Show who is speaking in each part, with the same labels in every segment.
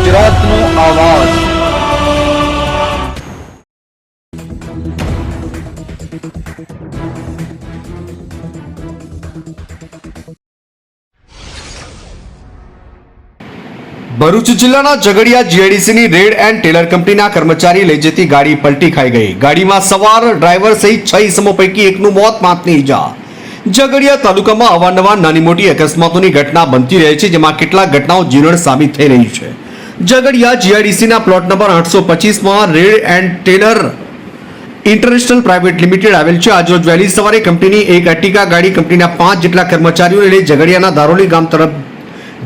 Speaker 1: ગુજરાતનો આવાજ।
Speaker 2: ભરૂચ જિલ્લાના ઝઘડિયા જીઆઈડીસીની રેડ એન્ડ ટેલર કંપનીના કર્મચારી લઈ જતી ગાડી પલટી ખાઈ ગઈ। ગાડીમાં સવાર ડ્રાઈવર સહિત 6 ઇસમો પૈકી એકનું મોત, 5ની ઈજા। ઝઘડિયા તાલુકામાં અવારનવાર નાની મોટી અકસ્માતોની ઘટના બનતી રહે છે, જેમાં કેટલાક ઘટનાઓ જીવન સાબિત થઈ રહી છે। ઝઘડિયા જીઆઈડીસીના પ્લોટ નંબર 825માં Red and Taylor International Private Limited આવેલ છે। આજરોજ વહેલી સવારે કંપનીની એક અર્ટિગા ગાડી કંપનીના 5 જેટલા કર્મચારીઓને લઈ ઝઘડિયાના દારોલી ગામ તરફ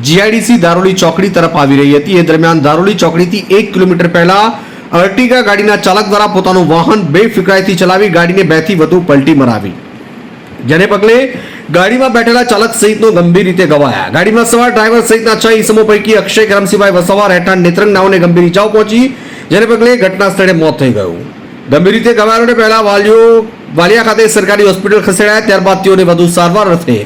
Speaker 2: જીઆઈડીસી દારોલી ચોકડી તરફ આવી રહી હતી। એ દરમિયાન દારોલી ચોકડીથી 1 કિલોમીટર પહેલા અર્ટિગા ગાડીના ચાલક દ્વારા પોતાનું વાહન બેફિકરાઈથી ચલાવી ગાડીને 2 થી વધુ પલટી મરાવી, જેને પગલે ગાડીમાં બેઠેલા ચાલક સહિતનો ગંભીર રીતે ઘવાયા। ગાડીમાં સવાર ડ્રાઈવર સહિતના 6 ઇસમો પૈકી અક્ષય કરમસિંહભાઈ વસાવા રહેઠાણ નેત્રંગ નાઓને ગંભીર ઇજાઓ પહોંચી, જેને પગલે ઘટના સ્થળે મોત થઈ ગયું। ગંભીર રીતે ઘવાયેલોને પહેલા વાલિયા ખાતે સરકારી હોસ્પિટલ ખસેડાયા, ત્યારબાદ તેઓને વધુ સારવાર અર્થે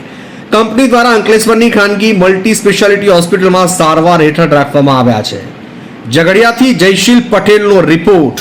Speaker 2: કંપની દ્વારા અંકલેશ્વરની ખાનગી મલ્ટી સ્પેશિયાલિટી હોસ્પિટલમાં સારવાર હેઠળ રાખવામાં આવ્યા છે। ઝઘડિયાથી જયશીલ પટેલનો રિપોર્ટ।